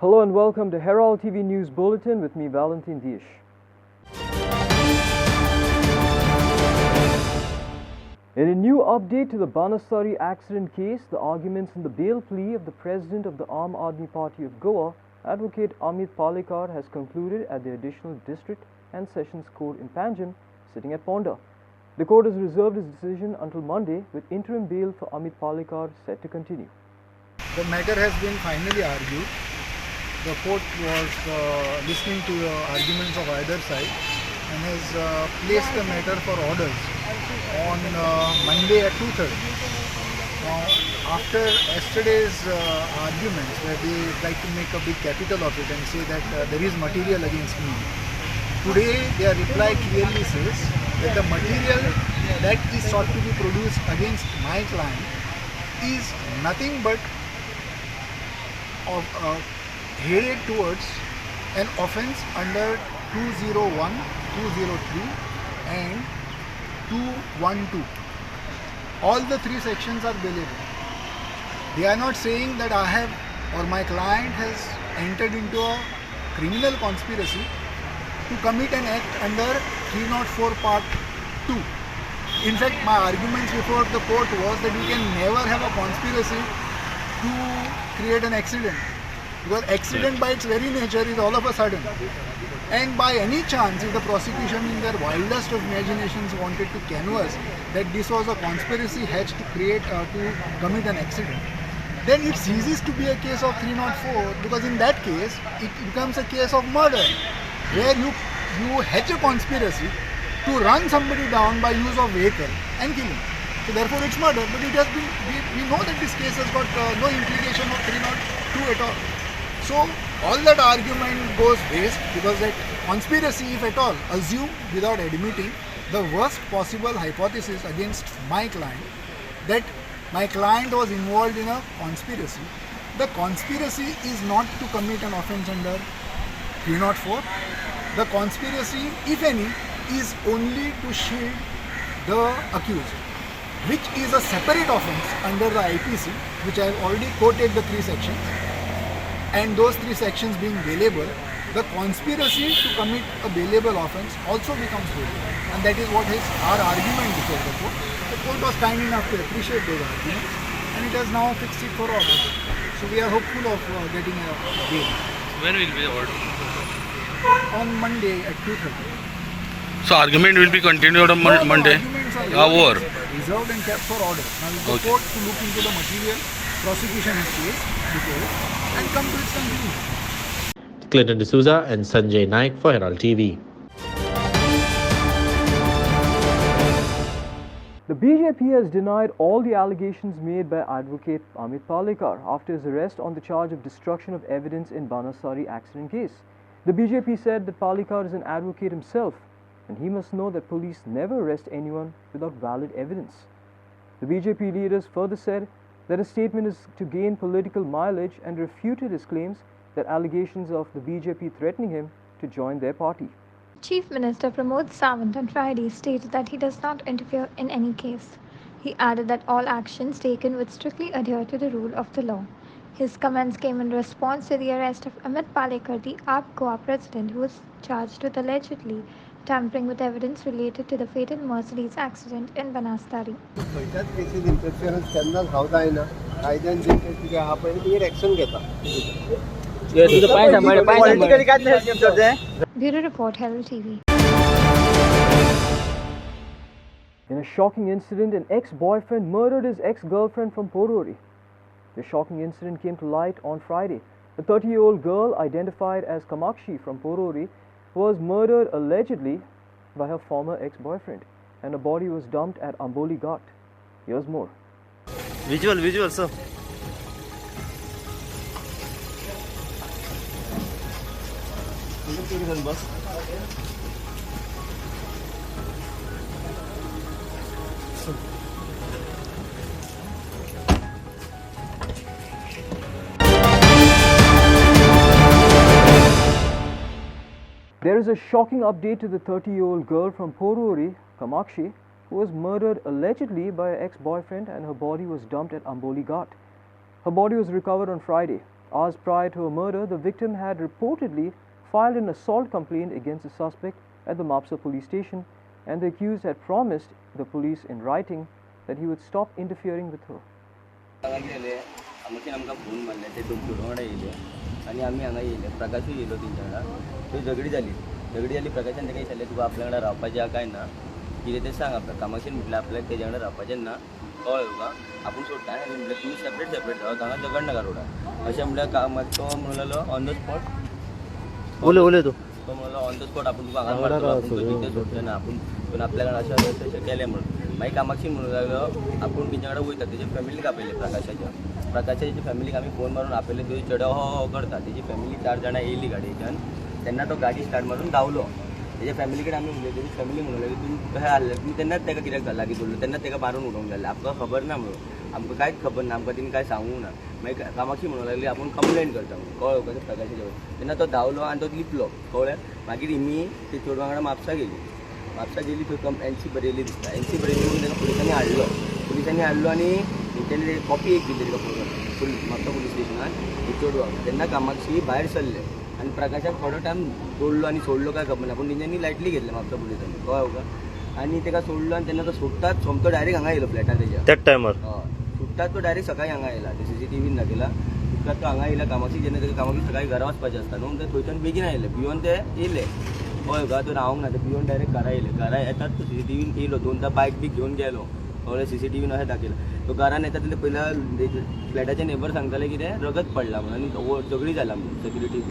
Hello and welcome to Herald TV News Bulletin with me, Valentine Dish. In a new update to the Banastari accident case, the arguments in the bail plea of the president of the Aam Aadmi Party of Goa, Advocate Amit Palekar, has concluded at the additional district and sessions court in Panjim, sitting at Ponda. The court has reserved its decision until Monday, with interim bail for Amit Palekar set to continue. The matter has been finally argued. The court was listening to the arguments of either side and has placed the matter for orders on Monday at 2:30. Now, after yesterday's arguments, where they tried to make a big capital of it and say that there is material against me, today their reply clearly says that the material that is sought to be produced against my client is nothing but headed towards an offence under 201, 203 and 212. All the three sections are bailable. They are not saying that I have or my client has entered into a criminal conspiracy to commit an act under 304 part 2. In fact, my arguments before the court was that you can never have a conspiracy to create an accident, because accident by its very nature is all of a sudden, and by any chance if the prosecution in their wildest of imaginations wanted to canvass that this was a conspiracy hatched to create to commit an accident, then it ceases to be a case of 304, because in that case it becomes a case of murder, where you hatch a conspiracy to run somebody down by use of vehicle and kill him. So therefore it's murder, but it has been, we know that this case has got no implication of 302 at all. So all that argument goes waste, because that conspiracy, if at all, assume without admitting the worst possible hypothesis against my client, that my client was involved in a conspiracy. The conspiracy is not to commit an offence under 304. The conspiracy, if any, is only to shield the accused, which is a separate offence under the IPC, which I have already quoted the three sections, and those three sections being bailable, the conspiracy to commit a bailable offence also becomes bailable, and that is what is our argument before the court. The court was kind enough to appreciate those arguments, and it has now fixed it for orders. So we are hopeful of getting a bail. When will be the order? On Monday at 2:30. So argument will be continued on Monday? Over. Reserved and kept for order. Now it's the court to look into the material prosecution has faced before and come to its conclusion. Clinton D'Souza and Sanjay Naik for Herald TV. The BJP has denied all the allegations made by Advocate Amit Palekar after his arrest on the charge of destruction of evidence in Banastari accident case. The BJP said that Palekar is an advocate himself, and he must know that police never arrest anyone without valid evidence. The BJP leaders further said that his statement is to gain political mileage and refuted his claims that allegations of the BJP threatening him to join their party. Chief Minister Pramod Sawant on Friday stated that he does not interfere in any case. He added that all actions taken would strictly adhere to the rule of the law. His comments came in response to the arrest of Amit Palekar, the AAP Goa president, who was charged with allegedly tampering with evidence related to the fatal Mercedes accident in Banastari. Bureau Report, Herald TV. In a shocking incident, an ex-boyfriend murdered his ex-girlfriend from Porvorim. The shocking incident came to light on Friday. A 30-year-old girl identified as Kamakshi from Porvorim was murdered allegedly by her former ex-boyfriend, and her body was dumped at Amboli Ghat. Here's more. Visual, sir. There is a shocking update to the 30-year-old girl from Porvorim, Kamakshi, who was murdered allegedly by her ex-boyfriend, and her body was dumped at Amboli Ghat. Her body was recovered on Friday. Hours prior to her murder, the victim had reportedly filed an assault complaint against the suspect at the Mapsa police station, and the accused had promised the police in writing that he would stop interfering with her. आणि आम्ही हांगा येयले प्रकाशूय येयलो तेंच्या वांगडा थंय झगडी जाली प्रकाशान तेका विचारलें तुका आपल्या वांगडा रावपाचें काय ना कितें तें सांग आपल्या कामाक्षीन म्हटलें आपल्याक तेज्या वांगडा रावपाचें ना कळ्ळें तुका आपूण सोडटा आनी म्हटलें तुमी सेपरेट रावा हांगा झगड नाका रोडार अशें म्हटल्यार तो म्हणलो ऑन द स्पॉट उलय तू तो म्हणलो ऑन द स्पॉट आपूण तुका हांगा मारतलो आपूण तें सोडचें ना आपूण आपल्या वांगडा अशें केलें म्हणून मागीर कामाक्षीन म्हणूंक लागलो आपूण तेंच्या वांगडा वयता तेजे फॅमिलीक आपयलें प्रकाशाच्या फॅमिलीक आमी फोन मारून आपयलें थंय चेडो हो करता तेजी फॅमिली 4 जाणां येयली गाडयेच्यान तेन्ना तो गाडी स्टार्ट मारून धांवलो तेजे फॅमिली कडेन आमी उलयले तेजी फॅमिली म्हणूंक लागली तुमी कशें हाडलें तुमी तेन्नाच तेका कित्याक लागीं दवरलो तेन्नाच तेका मारून उडोवंक जालें आमकां खबर ना म्हणून आमकां कांयच खबर ना आमकां तिणें कांय सांगूंक ना मागीर कामाक्षी म्हणूंक लागली आपूण कंप्लेंट करता कळ्ळें कशें प्रकाशाच्या तेन्ना तो धांवलो आनी तो लिपलो कळ्ळें मागीर हिमी ते चेडवा वांगडा म्हापसा गेली थंय एनसी बरयली दिसता एनसी बरयली म्हणून तेका पुलिसांनी हाडलो आनी तेंच्यांनी कॉपी एक दिली तेका म्हापसा पुलीस स्टेशनान हे चेडवा तेन्ना कामाक्षी भायर सरले आनी प्रकाशाक थोडो टायम दवरलो आनी सोडलो काय खबर ना पूण तेंच्यांनी लायटली घेतले म्हापसा पुलिसांनी कळ्ळें तुका आनी तेका सोडलो आनी तेन्ना तो सोडटाच सोमतो डायरेक्ट हांगा येयलो फ्लॅटार तेज्या त्याच टायमार सुट्टाच तो डायरेक्ट सकाळी हांगा येयला ते CCTVन दाखयला सुट्टाच तो हांगा येयला कामाक्षी जेन्ना तेका कामाक्षी सकाळी घरा वचपाचें आसता न्हू ते थंयच्यान बेगीन आयले भिवून ते येयले कळ्ळें तुका तो रावंक ना ते भिवून डायरेक्ट घरा येयले घरा येतात तो CCTVन येयलो 2दा बायक बी घेवन गेलो कळ्ळें CCTVन अशें दाखयलां तो घरान येता तेन्ना पयल्या फ्लॅटाचे नेबर सांगताले कितें रगत पडला म्हणून आनी झगडी जाला म्हणून सेक्युरिटी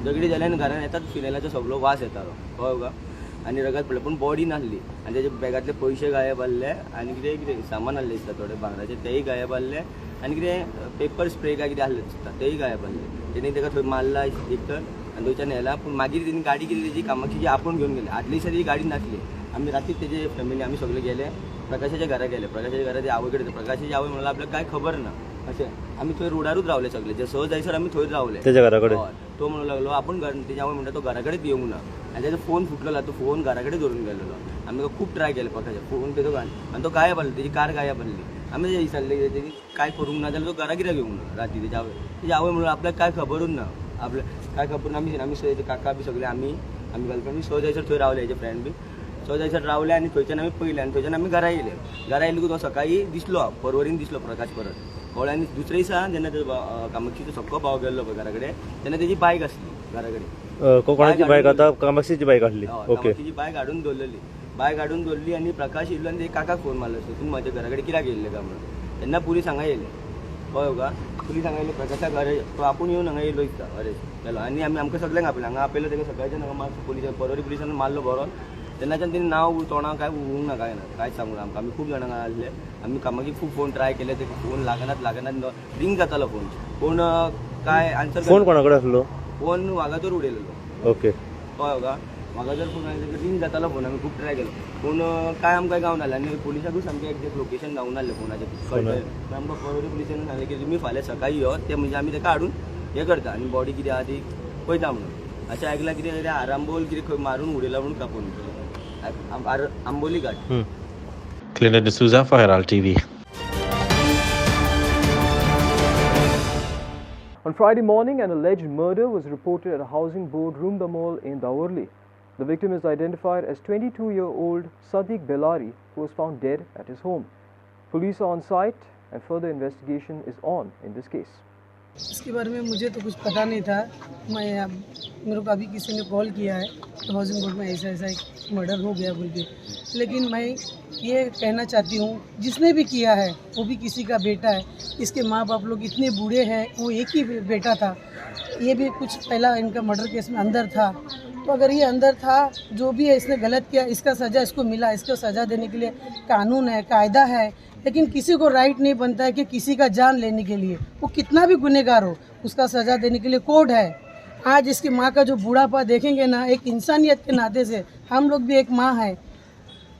झगडी जाली आनी घरान येतात फिनेलाचो सगळो वास येतालो कळ्ळें तुका आनी रगत पडलें पूण बॉडी नासली आनी तेजे बॅगांतले पयशे गायब आसले आनी कितें सामान आहलें दिसता थोडे भांगराचे तेय गायब आसले आनी कितें पेपर स्प्रे काय कितें आहलें दिसता तेय गायब आसले तेणी तेका थंय मारला एक तर आनी थंयच्यान न्हेला पूण मागीर तेणी गाडी कितें तेजी कामाक्षीची आपूण घेवन गेले आदले दिसा तेजी गाडी नासली आमी राती तेजे फॅमिली आमी सगळे गेले प्रकाशाच्या घरा गेले प्रकाशाच्या घरा ते आवय कडेन प्रकाशाची आवय म्हणल्यार आपल्याक कांय खबर ना अशें आमी थंय रोडारूच रावले सगळे जे सहज जायसर आमी थंय रावले तेज्या घरा कडेन तो म्हणूंक लागलो आपूण तेजी आवय म्हणटा तो घरा कडेन येवंक ना आनी तेजो फोन फुटलेलो तो फोन घरा कडेन धरून गेलेलो आमी खूब ट्राय केले प्रकाशाक फोन तेजो आनी तो गायब आसलो तेजी कार गायब आसली आमी तेजे विचारले तेजी काय करूंक ना जाल्यार तो घरा कित्याक येवंक ना राती तेजी आवय म्हणून आपल्याक कांय खबरूच ना आपल्याक कांय खबर ना आमी तेजे काका बी सगळे आमी गर्लफ्रेंड सहज जायसर थंय रावले हेजे फ्रेंड बी सहज जायसर रावले आनी थंयच्यान आमी पयले आनी थंयच्यान आमी घरा येयले तो सकाळी दिसलो पर्वरीन दिसलो प्रकाश परत कळ्ळें आनी दुसरे दिसा जेन्ना कामाक्षीचो सक्को भाव गेल्लो पळय घरा कडेन तेन्ना तेजी बायक आसली घरा कडेन कोणाची बायक आता कामाक्षीची बायक आसली ओके तिची बायक हाडून दवरलेली आनी प्रकाश येयलो आनी ते काकाक फोन मारलो तुमी म्हाज्या घरा कडेन कित्याक येयल्ले काय म्हणून तेन्ना पुलीस हांगा येयले कळ्ळें तुका पुलीस हांगा येयले प्रकाशाक अरे तो आपूण येवन हांगा येयलो दिसता अरे गेलो आनी आमकां सगळ्यांक आपयलें हांगा आपयलो तेका सकाळच्यान हांगा मारलो पुलीस पर्वरी पुलिसान मारलो बरो तेन्नाच्यान तेणी नांव तोंडाक काय उरूंक ना काय ना कांयच सांगूंक ना आमकां आमी खूब जाणांक आसले आमी कामाची खूब फोन ट्राय केले ते फोन लागनात रिंग जातालो फोन पूण काय आन्सर फोन कोणा कडेन आसलो फोन वागातोर उडयलेलो ओके कळ्ळें तुका वागातोर फोन रिंग जातालो फोन आमी खूब ट्राय केलो पूण काय आमकां गावना जालें आनी पुलिसाकूय सामकें एक्झॅक्ट लोकेशन गावूंक नासलें फोनाचें कळ्ळें आमकां पर्वरी पुलिसांनी सांगलें की तुमी फाल्यां सकाळी यो ते म्हणजे आमी तेका हाडून हें करता आनी बॉडी कितें आहा ती पळयता म्हणून अशें आयकलां कितें आरांबोल कितें खंय मारून उडयला म्हणून कापून आंबोली घाट Clint D'Souza for Herald TV. On Friday morning, an alleged murder was reported at a housing board Roomba Mall in Dawarli. The victim is identified as 22-year-old Sadiq Belari, who was found dead at his home. Police are on site and further investigation is on in this case. इसके बारे में मुझे तो कुछ पता नहीं था मैं मेरे को अभी किसी ने कॉल किया है तो हाउसिंग बोर्ड में ऐसा एक मर्डर हो गया बोल के लेकिन मैं ये कहना चाहती हूँ जिसने भी किया है वो भी किसी का बेटा है इसके माँ बाप लोग इतने बूढ़े हैं वो एक ही बेटा था ये भी कुछ पहला इनका मर्डर केस में अंदर था तो अगर ये अंदर था जो भी है इसने गलत किया इसका सज़ा इसको मिला इसको सज़ा देने के लिए कानून है कायदा है लेकिन किसी को राइट नहीं बनता है कि किसी का जान लेने के लिए वो कितना भी गुनहगार हो उसका सज़ा देने के लिए कोड है। आज इसकी माँ का जो बूढ़ापा देखेंगे ना एक इंसानियत के नाते से हम लोग भी एक माँ है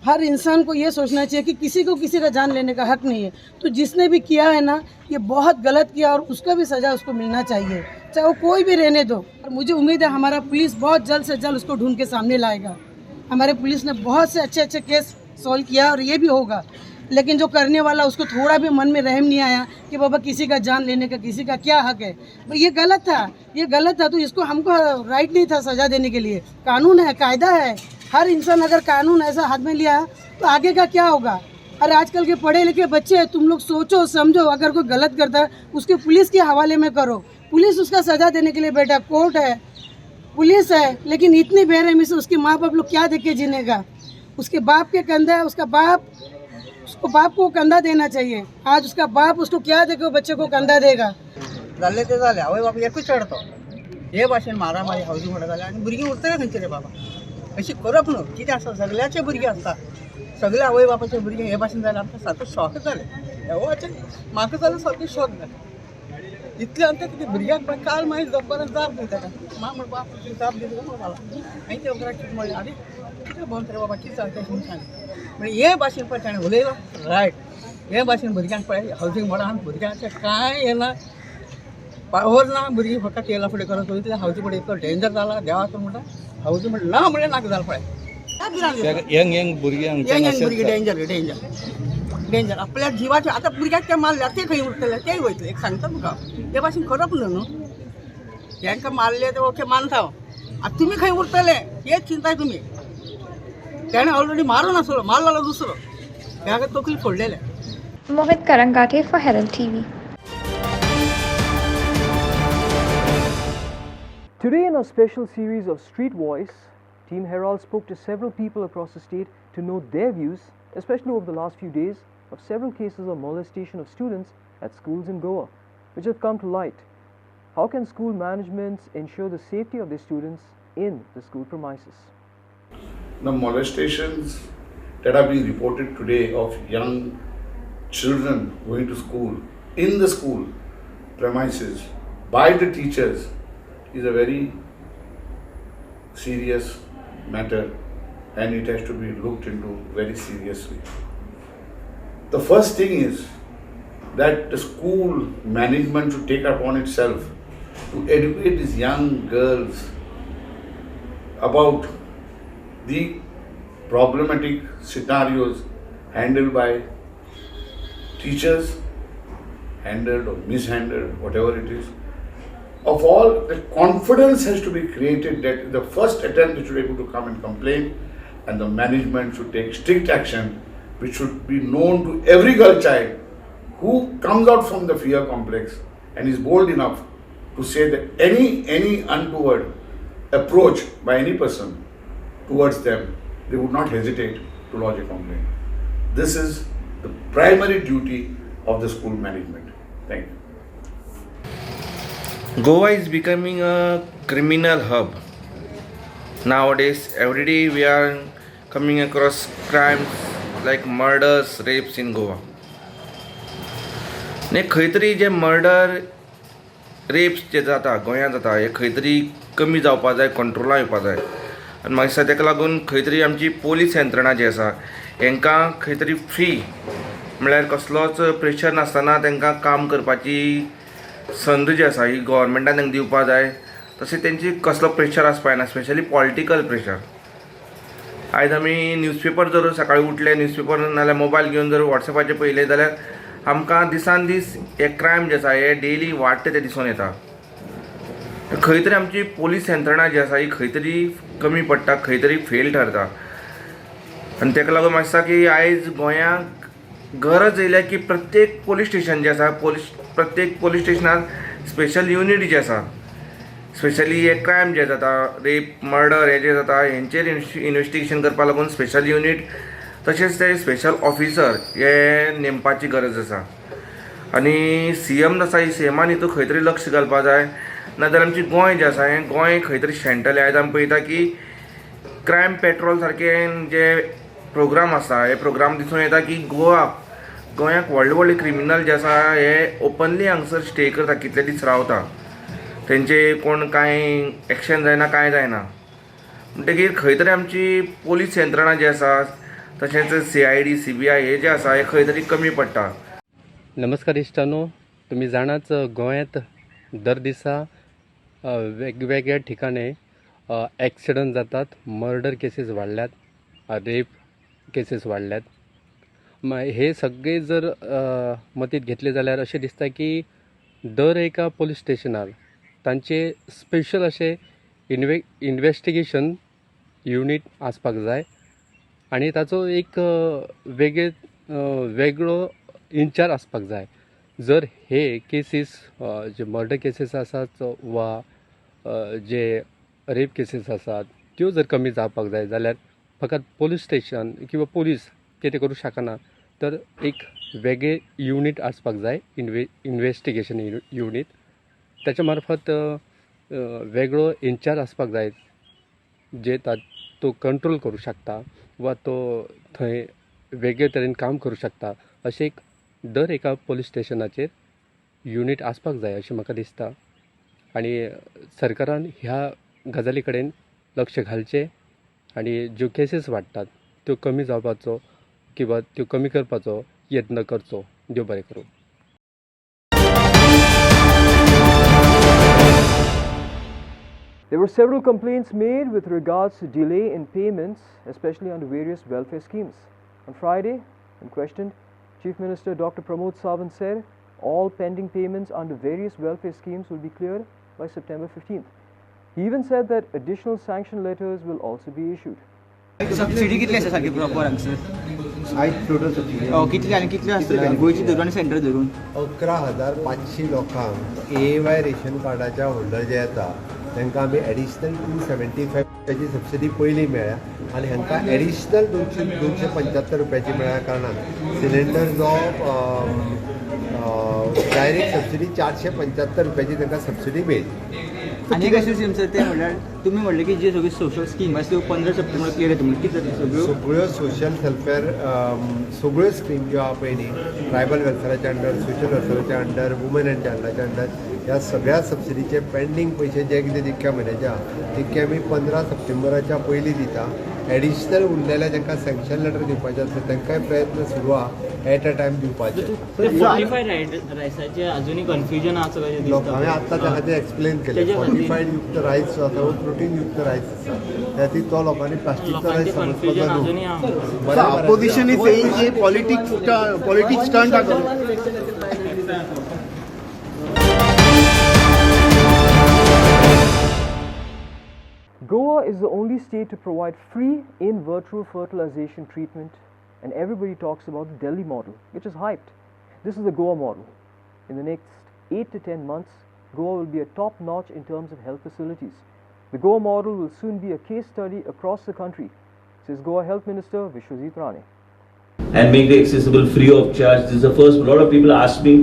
हर इंसान को ये सोचना चाहिए कि किसी को किसी का जान लेने का हक नहीं है तो जिसने भी किया है ना ये बहुत गलत किया और उसका भी सज़ा उसको मिलना चाहिए चाहे वो कोई भी रहने दो। और मुझे उम्मीद है हमारा पुलिस बहुत जल्द से जल्द उसको ढूंढ के सामने लाएगा। हमारे पुलिस ने बहुत से अच्छे केस सॉल्व किया और ये भी होगा लेकिन जो करने वाला उसको थोड़ा भी मन में रहम नहीं आया कि बाबा किसी का जान लेने का किसी का क्या हक है। ये गलत था, तो इसको हमको राइट नहीं था सज़ा देने के लिए। कानून है, कायदा है, हर इंसान अगर कानून ऐसा हाथ में लिया तो आगे का क्या होगा। और आजकल के पढ़े लिखे बच्चे हैं, तुम लोग सोचो समझो, अगर कोई गलत करता है उसके पुलिस के हवाले में करो, पुलिस उसका सज़ा देने के लिए बैठा, कोर्ट है, पुलिस है। लेकिन इतनी बेरहमी से उसके माँ बाप लोग क्या देख के जीनेगा। उसके बाप के कंधा है, उसको बाप को कंधा देना चाहिए। आज उसका बाप उसको क्या देखे, बच्चे को कंधा देगा। झाले ते झाले, आवय बाप एकूच चढतो हे भाशेन मारामारी हावजी म्हणत जाले आनी भुरगीं उरतले खंयचे रे बाबा। अशी करप न्हू, कितें आसा सगळ्याचे भुरगे आसता, सगळे आवय बापाचे भुरगे हे भाशेन जाले आमकां सारको शॉक जाले। हेवाचे म्हाका जाल्यार सारको शॉक जाले। इतले अंत कितें भुरग्याक पळय काल मागीर दनपारां जाप दिता ताका, मा म्हण बाप जाप दिता म्हणून आला आनी ते वगैरे कितें म्हणलें आरे कितें बोंत रे बाबा, कितें जालें तें म्हणून सांगलें। म्हणजे हे भाशेन पळय ताणें उलयलो रायट, हे भाशेन भुरग्यांक पळय हावजींग बोर्डान भुरग्यांचें कांय येना, पावर ना, भुरगीं फकत तेला फुडें करत वयतले। हावजी बोर्ड इतलो डेंजर जाला, देवाक म्हणटा हावजी बोर्ड ना म्हणलें नाका जालें पळय। यंग भुरग्यांक भुरगीं डेंजर आपल्या जिवाचे। आतां भुरग्याक ते मारले ते खंय उरतले, तेय वयतले। एक सांगता तुका ते भाशेन करप न्हू, तांकां मारले ते ओके मानता हांव, आतां तुमी खंय उरतले हेच चिंताय तुमी। ताणें ऑलरेडी मारून आसलो, मारलेलो दुसरो, ह्या तकली फोडलेले। Mohit Karangate for Herald TV. Today in our special series of Street Voice, Team Herald spoke to several people across the state to know their views, especially over the last few days, of several cases of molestation of students at schools in Goa, which have come to light. How can school managements ensure the safety of their students in the school premises? The molestations that are being reported today of young children going to school, in the school premises, by the teachers, is a very serious matter and it has to be looked into very seriously. The first thing is that the school management should take upon itself to educate these young girls about the problematic scenarios handled by teachers, handled or mishandled, whatever it is. Of all, the confidence has to be created that the first attempt they should be able to come and complain, and the management should take strict action, which should be known to every girl child who comes out from the fear complex and is bold enough to say that any untoward approach by any person towards them, they would not hesitate to lodge a complaint. This is the primary duty of the school management. Thank you. Goa is becoming a criminal hub. Nowadays, every day we are coming across crimes like murders, rapes in Goa. ने खंय तरी जे murder, wraps जे जाता गोंयांत जाता, हे खंय तरी कमी जावपा जाय, कंट्रोलान येवपा जाय। आनी म्हाका दिसता तेका लागून खंय तरी आमची पोलीस यंत्रणा जी आसा हांकां खंय तरी फ्री म्हळ्यार कसलोच प्रेशर नासतना तांकां काम करपाची संद जी आसा ही गव्हर्मेंटान तांकां दिवपा जाय। तशें तेंची कसलो प्रेशर आसपाक जायना, स्पेशली पॉलिटिकल प्रेशर। आयज आमी न्यूजपेपर जर सकाळीं उठले, न्यूजपेपर नाजाल्यार मोबायल घेवन जर वॉट्सॅपाचेर पळयलें जाल्यार आमकां दिसान दीस हे क्रायम जे आसा हे डेली वाडटे ते दिसून येता। खंय तरी आमची पोलीस यंत्रणा जी आसा ही खंय तरी कमी पडटा, खंय तरी फेल ठरता। आनी ताका लागून म्हाका दिसता की आयज गोंयांक गरज येयल्या की प्रत्येक पोलीस स्टेशन जे आसा, प्रत्येक पोलीस स्टेशनार स्पेशल युनिट जे आसा, स्पेशली हे क्रायम जे जाता, रेप, मर्डर हे जे जाता हेंचेर इन्वेस्टिगेशन करपा लागून स्पेशल युनिट तशेंच ते स्पेशल ऑफिसर हे नेमपाची गरज आसा। आनी CM आसा ही CMान हितून खंय तरी लक्ष घालपा जाय, नाजाल्यार आमची गोंय जें आसा हें गोंय खंय तरी शेणटलें। आयज आमी पळयता की क्रायम पेट्रोल सारके जे प्रोग्राम आसा हे प्रोग्राम दिसून येता की गोंयाक व्हडले क्रिमिनल जे आसा हे ओपनली हांगसर स्टे करता, कितले दीस रावता, तेंचे कोण कांय एक्शन जायना, कांय जायना। म्हणटकीर खंय तरी आमची पोलीस यंत्रणा जी आसा तशेंच CID, CBI हे जे आसा हे खंय तरी कमी पडटा। नमस्कार इश्टानो, तुम्ही जाणाच गोंयांत दर दिसा वेगवेगळ्या ठिकाणी ॲक्सिडंट जातात, मर्डर केसीस वाडल्यात, रेप केसीस वाडल्यात। हे सगळे जर मतीत घेतले जाल्यार अशें दिसता की दर एका पोलीस स्टेशनार तांचे स्पेशल अशे इन्वेस्टिगेशन युनीट आसपाक जाय आनी ताचो एक वेगळो इंचार्ज आसपाक जाय. जर हे केसीस जे मर्डर केसीस आसात वा जे रेप केसीस आसात त्यो जर कमी जावपाक जाय जाल्यार फकत पोलीस स्टेशन किंवा पोलीस कितें करूं शकना, तर एक वेगळे युनीट आसपाक जाय, इन्वेस्टिगेशन युनीट. त्याच्या मार्फत वेगळो इंचार्ज आसपाक जाय जे तो कंट्रोल करूं शकता वा तो थंय वेगळे तरेन काम करूं शकता. अशें एक दर एका पोलीस स्टेशनाचेर युनीट आसपाक जाय अशें म्हाका दिसता. आनी सरकारान ह्या गजाली कडेन लक्ष घालचें आनी ज्यो केसीस वाडटात त्यो कमी जावपाचो किंवा त्यो कमी करपाचो यत्न करचो. देव बरें करूं. There were several complaints made with regards to delay in payments, especially under various welfare schemes. On Friday, when questioned, Chief Minister Dr. Pramod Sawant said all pending payments under various welfare schemes will be cleared by September 15th. He even said that additional sanction letters will also be issued. Subsidy कितली आसा सारकी proper हांगसर? आयज total subsidy कितली आनी कितली आसतली गोंयची धरून आनी सेंटर धरून? 11,500 लोकांक AY रेशन कार्डाच्या होल्डर जे येता तांकां आमी एडिशनल 275 सबसिडी पयलीं मेळ्ळ्या आनी हांकां एडिशनल 275 रुपयाची मेळ्ळ्या कारणान सिलिंडर जो डायरेक्ट सबसिडी 475 रुपयाची तांकां सबसिडी मेळ्ळी. आनी एक अशें स्किम्स ते म्हणल्यार तुमी म्हणलें की जे सगळ्यो सोशल स्कीम आसा त्यो 15 सप्टेंबर क्लियर येता म्हणून कितें सगळ्यो सोशल वेलफेअर सगळ्यो स्कीम ज्यो आहा पयलीं ट्रायबल वेलफेअराच्या अंडर, सोशल वेलफेअराच्या अंडर, वुमन एंड चायल्डाच्या अंडर, ह्या सगळ्या सबसिडीचे पेंडींग पयशे जे कितें जितक्या म्हयन्याचे आहा तितके आमी 15 सप्टेंबराच्या पयलीं दिता. एडिशनल उरलेले जांकां सँक्शन लेटर दिवपाचे आसता तांकांय प्रयत्न सुरू आहा एट अ टायम दिवपाचे. रायसाचे अजूनय कन्फ्युजन आसा हांवें आतां त्या खातीर एक्सप्लेन केलें. फॉर्टिफायड युक्त रायस जो आसा वो प्रोटीन युक्त रायस आसा त्या खातीर तो लोकांनी प्लास्टीकचो रायस समजपाचो न्हू. ऑपोजिशन इज सेइंग की पॉलिटिक्स स्टंट आहा. Goa is the only state to provide free in vitro fertilization treatment, and everybody talks about the Delhi model, which is hyped. This is the Goa model. In the next 8 to 10 months, Goa will be a top notch in terms of health facilities. The Goa model will soon be a case study across the country, says Goa Health Minister Vishwajit Rane. And make it accessible free of charge. This is the first. A lot of people ask me.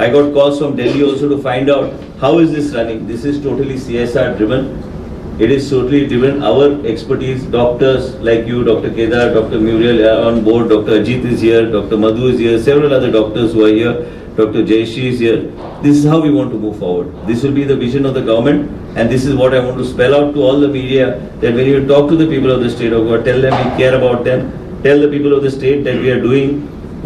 I got calls from Delhi also to find out how is this running. This is totally CSR driven. It is totally driven. Our expertise, doctors like you, Dr. Kedar, Dr. Muriel are on board, Dr. Ajit is here, Dr. Madhu is here, several other doctors who are here, Dr. Jayashri is here. This is how we want to move forward. This will be the vision of the government, and this is what I want to spell out to all the media, that when you talk to the people of the state of Goa, tell them we care about them, tell the people of the state that we are doing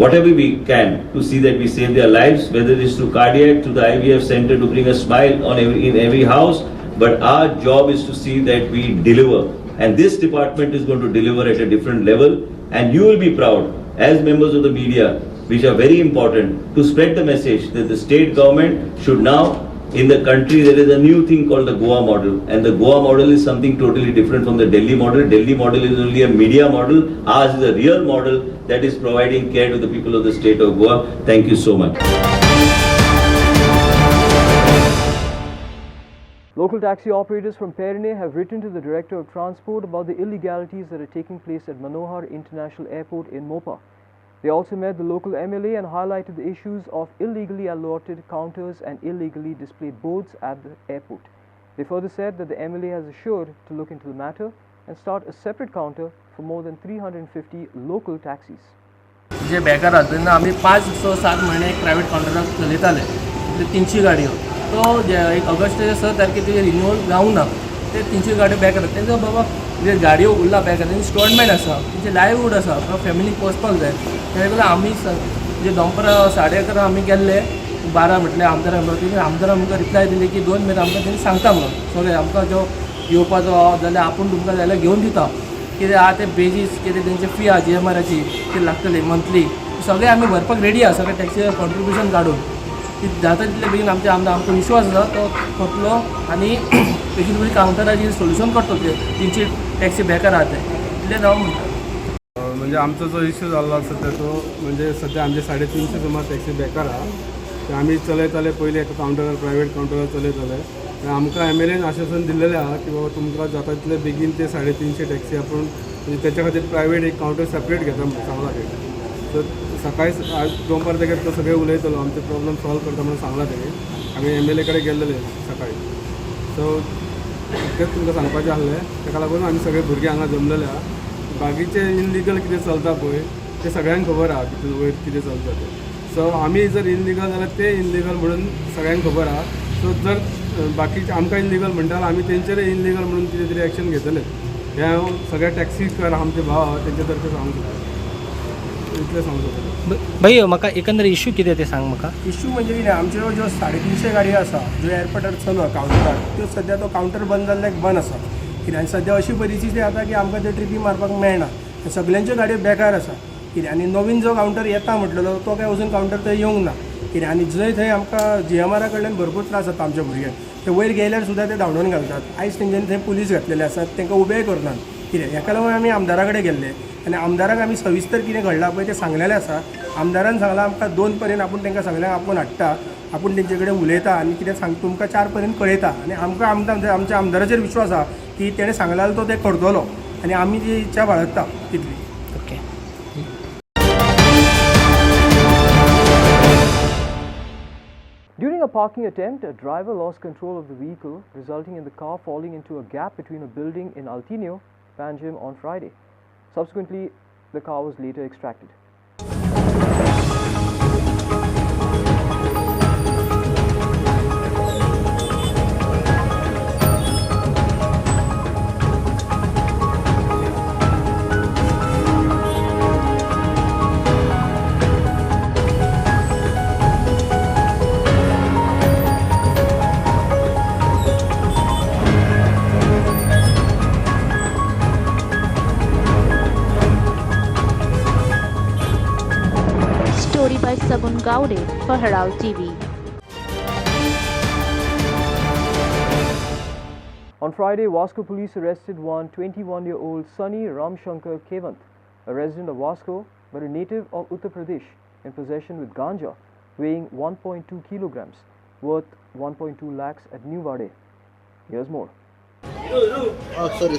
whatever we can to see that we save their lives, whether it is to cardiac, to the IVF center, to bring a smile on in every house. But our job is to see that we deliver, and this department is going to deliver at a different level, and you will be proud as members of the media, which are very important, to spread the message that the state government should now, in the country there is a new thing called the Goa model, and the Goa model is something totally different from the Delhi model. Delhi model is only a media model. Ours is a real model that is providing care to the people of the state of Goa. Thank you so much. Local taxi operators from Perine have written to the Director of Transport about the illegalities that are taking place at Manohar International Airport in Mopa. They also met the local MLA and highlighted the issues of illegally allotted counters and illegally displayed boards at the airport. They further said that the MLA has assured to look into the matter and start a separate counter for more than 350 local taxis. जे बेकार आसा तेन्ना आमी 5-6-7 म्हयने एक private काउंटराक चलयताले, 300 गाडयो. तो जे एक ऑगस्टाच्या 6 तारखेर ते रिन्यूअल जावंक ना, ते 300 गाडयो बेकार आसा. तेंचो बाबा जे गाडयो उरला बेकार, तेंची इंस्टॉलमेंट आसा, तेंचे लायवूड आसा, फॅमिलीक वचपाक जाय. तेका लागून आमी जे दनपारां 11:30 आमी गेल्ले 12 म्हटल्यार आमदारान आमकां रिप्लाय दिली की 2 मेरेन आमकां तेणी सांगता म्हणून सगळें आमकां जो येवपाचो जाल्यार आपूण तुमकां जाल्यार घेवन दिता. कितें आहा ते बेजीस कितें तेंची फी आहा GMRची ती लागतली मंथली सगळे आम्ही भरपाक रेडी आहा सगळे टॅक्सी कॉन्ट्रिब्युशन काढून की जाता तितले बेगीन आमचो विश्वास आसा तो करतलो आनी बेगीन बेगीन कावंटराचेर सोल्युशन करतलो तेंची टॅक्सी बेकार आहा ते इतलें हांव म्हणटा. म्हणजे आमचो जो इश्यू जाल्लो सध्या तो म्हणजे सध्या आमचे 350 सुमार टॅक्सी बेकार आहा ते आमी चलयताले पयलीं एका कावंटरार प्रायवेट कावंटरार चलयताले आनी आमकां एमएलएन आश्वासन दिल्लेलें आहा की बाबा तुमकां जाता तितले बेगीन ते 350 टॅक्सी आपूण म्हणजे त्याच्या खातीर प्रायवेट एक कावंटर सेपरेट घेता म्हणून सांगला तेणी. सो सकाळी आज दनपार तेगे तो सगळे उलयतलो आमचे प्रॉब्लम सॉल्व करता म्हणून सांगला तेणी. आमी एमएलए कडेन गेल्लेले सकाळी. सो तेच तुमकां सांगपाचें आसलें ताका लागून आमी सगळे भुरगे हांगा जमलेले आहा. बाकीचे इनलिगल कितें चलता पळय ते सगळ्यांक खबर आहा तितून वयर कितें चलता ते. सो आमी जर इनलिगल जाल्यार ते इनलिगल म्हणून सगळ्यांक खबर आहा. सो जर बाकीचे आमकां इनलिगल म्हणटा जाल्यार आमी तेंचेरय इनलिगल म्हणून कितें तरी एक्शन घेतले. हे हांव सगळ्या टॅक्सीकार आमचे भाव आहा तेंचे तर्फे सांगूंक सोदता इतलें सांगूंक सोदता. भाई म्हाका एकंदर इश्यू कितें ते सांग म्हाका. इश्यू म्हणजे कितें आमच्यो ज्यो 350 गाडयो आसा ज्यो एअरपोर्टार चलवा कावंटरार त्यो सध्या तो कावंटर बंद जाल्ल्याक बंद आसा कित्याक सध्या अशी परिस्थिती आता की आमकां त्यो ट्रिपी मारपाक मेळना सगळ्यांच्यो गाडयो बेकार आसा कित्याक आनी नवीन जो कावंटर येता म्हटलेलो तो काय अजून कावंटर थंय येवंक ना कित्याक आनी जंय थंय आमकां GMR कडल्यान भरपूर त्रास जाता आमच्या भुरग्यांक ते वयर गेल्यार सुद्दां ते धांवडोवन घालतात आयज तेंच्यांनी थंय पुलीस घातलेले आसात तांकां उबेय करनात कित्याक हेका लागून आमी आमदारा कडेन गेल्ले आनी आमदाराक आमी सविस्तर कितें घडलां पळय तें सांगलेलें आसा. आमदारान सांगलां आमकां 2 पर्यंत आपूण तांकां सगळ्यांक आपूण हाडटा आपूण तेंचे कडेन उलयता आनी कितें सांग तुमकां 4 पर्यंत कळयता आनी आमकां आमच्या आमदाराचेर विश्वास आहा की तेणें सांगलेलो तो ते करतलो आनी आमी जी इच्छा बाळगता तितली. Okay. During a parking attempt, a driver lost control of the vehicle, resulting in the car falling into a gap between a building in Altinho, Panjim on Friday. Subsequently, the car was later extracted. For Herald TV. On Friday, Vasco police arrested one 21-year-old Sunny Ramshankar Kevant, a resident of Vasco but a native of Uttar Pradesh, in possession with ganja weighing 1.2 kilograms, worth 1.2 lakhs at New Vade. Here's more. Oh, sorry.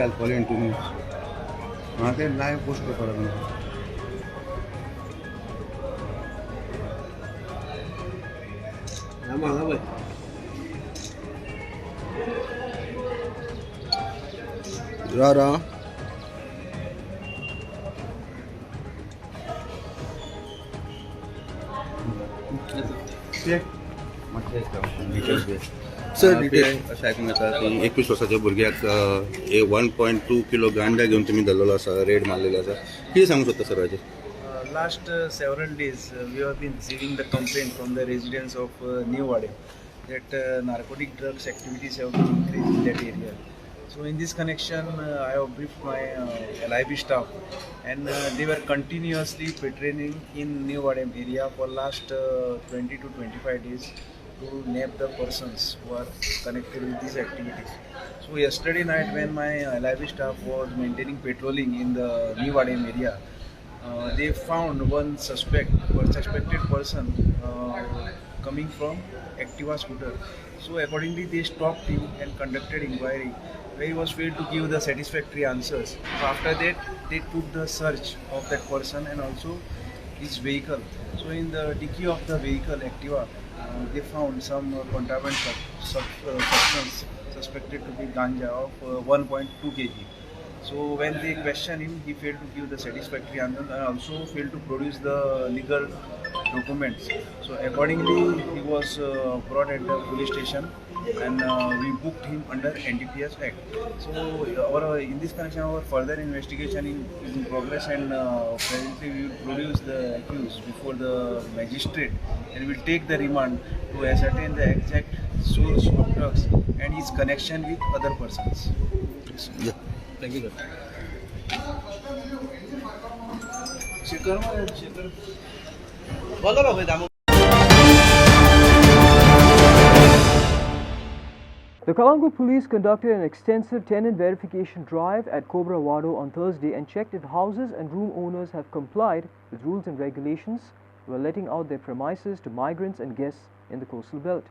I'll follow in 2 minutes. वहाँ से live post पे पड़ा था. हाँ भाई. रा. Sir अशें आयकूंक येता की 21 वर्साच्या भुरग्याक 1.2 किलो गांजा घेवन तुमी धरलेलो आसा रेड मारलेलो आसा कितें सांगूंक सोदता सर हाजेर. Last several days we have been receiving the complaint from the residents of New Vade that narcotic drugs activities have been increased in that area. So in this connection I have briefed my LIB staff and they were continuously patrolling in New Vade area for last 20 to 25 days to nab the persons who are connected with these activities. So yesterday night when my LIB staff was maintaining patrolling in the New Vade area, they found one suspected person coming from Activa scooter. So accordingly they stopped him and conducted inquiry where he was failed to give the satisfactory answers. So after that they took the search of that person and also his vehicle. So in the dicky of the vehicle Activa, they found some contraband substance suspected to be ganja of 1.2 kg. So when they questioned him, he failed to give the satisfactory answer and also failed to produce the legal documents. So accordingly, he was brought at the police station and we booked him under NDPS Act. So in this connection, our further investigation is in progress, and presently we will produce the accused before the magistrate, and will take the remand to ascertain the exact source of drugs and his connection with other persons. Yeah. Thank you. The Kalangu police conducted an extensive tenant verification drive at Cobra Wado on Thursday and checked if houses and room owners have complied with rules and regulations while letting out their premises to migrants and guests in the coastal belt.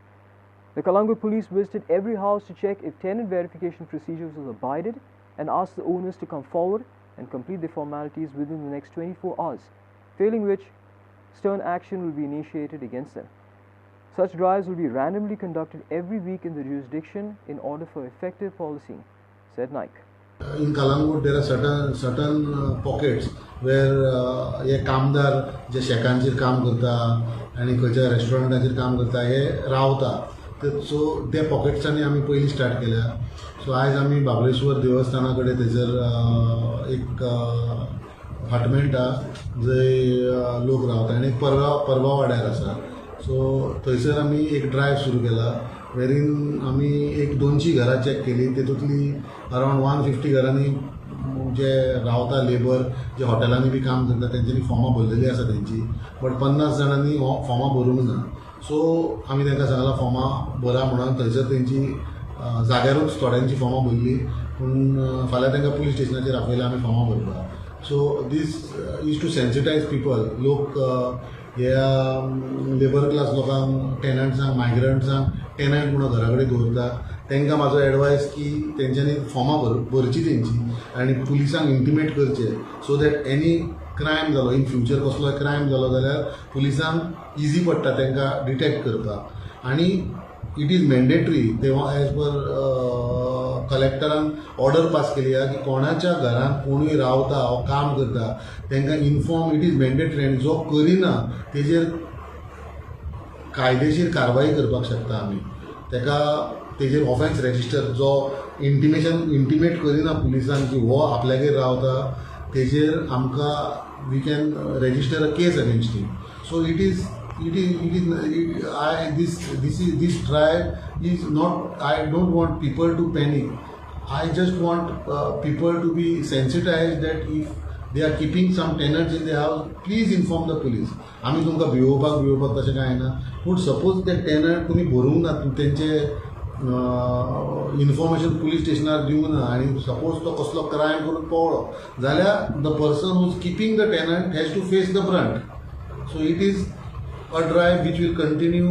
The Kalangu police visited every house to check if tenant verification procedures were abided and asked the owners to come forward and complete their formalities within the next 24 hours, failing which stern action will be initiated against them. Such drives will be randomly conducted every week in the jurisdiction in order for effective policing, said Naik. In Kalangu, there are certain pockets where हे कामदार जे शेकांचेर काम करता आनी खंयच्या रेस्टॉरंटाचेर काम करता हे रावता. सो त्या पॉकेट्सांनी आमी पयलीं स्टार्ट केल्या. सो आयज आमी बाबळेश्वर देवस्थाना कडेन थंयसर एक अपार्टमेंट आहा जंय लोक रावता आनी परवा वाड्यार आसा. सो थंयसर आमी एक ड्रायव सुरू केला वेरीन आमी एक 200 घरां चॅक केली. तेतूंतली अरावंड 150 घरांनी जे रावता लेबर जे हॉटेलांनी बी काम करता तेंच्यांनी फॉर्मां भरलेली आसा तेंची, बट 50 जाणांनी फॉर्मां भरूंक ना. सो आमी तांकां सांगलां फॉर्मां भरा म्हणून. थंयसर तेंची जाग्यारूच थोड्यांची फॉर्मां भरली, पूण फाल्यां तांकां पुलीस स्टेशनाचेर आपयल्या आमी फॉर्मां भरपाक. सो दीस इज टू सेन्सिटायज पीपल. लोक ह्या लेबर क्लास लोकांक टेनंट्सांक मायग्रंट्सांक टेनंट म्हणून घरा कडेन दवरता. तांकां म्हाजो एडवायस की तेंच्यांनी फॉर्मां भरची तेंची आनी पुलिसांक इंटिमेट करचे, सो दॅट एनी क्रायम जालो इन फ्युचर कसलोय क्रायम जालो जाल्यार पुलिसांक इजी पडटा तांकां डिटेक्ट करपाक. आनी इट इज मॅन्डेटरी तेव्हा एज पर कलेक्टरान ऑर्डर पास केली आहे की कोणाच्या घरांत कोणूय रावता वा काम करता तांकां इन्फॉर्म. इट इज मॅन्डेटरी आनी जो करिना तेजेर कायदेशीर कारवाई करपाक शकता आमी. तेजेर ऑफेन्स रजिस्टर जो इंटिमेट करिना पुलिसांक की हो आपल्यागेर रावता तेजेर आमकां we can register a case against him. So this drive is not. I don't want people to panic. I just want people to be sensitized that if they are keeping some tenants in the house, please inform the police. आमी तुमकां भिवोवपाक तशें कांय ना, पूण suppose ते tenant तुमी भरूंक ना, तेंचे इन्फॉर्मेशन पुलीस स्टेशनार दिवंक ना आनी सपोज तो कसलो क्रायम करून पळलो जाल्यार the person who is keeping the tenant has to face the brunt. So it is a drive which will continue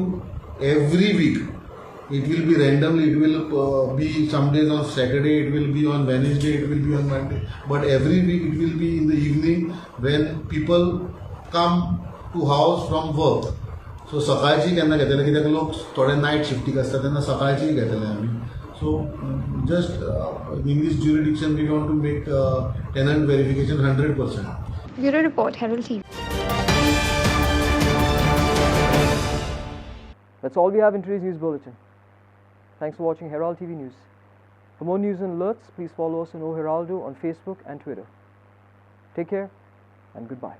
every week. It will be randomly, it will be some days on Saturday, it will be on Wednesday, it will be on Monday, but every week it will be in the evening when people come to house from work. So सकाळची केन्ना घेतले कित्याक लोक थोडे night शिफ्टीक आसता तेन्ना सकाळची घेतले आमी. So just in this jurisdiction we want to make tenant verification 100%. Bureau Report, Herald TV. That's all we have in today's news bulletin. Thanks for watching Herald TV News. For more news and alerts, please follow us on O Heraldo on Facebook and Twitter. Take care and goodbye.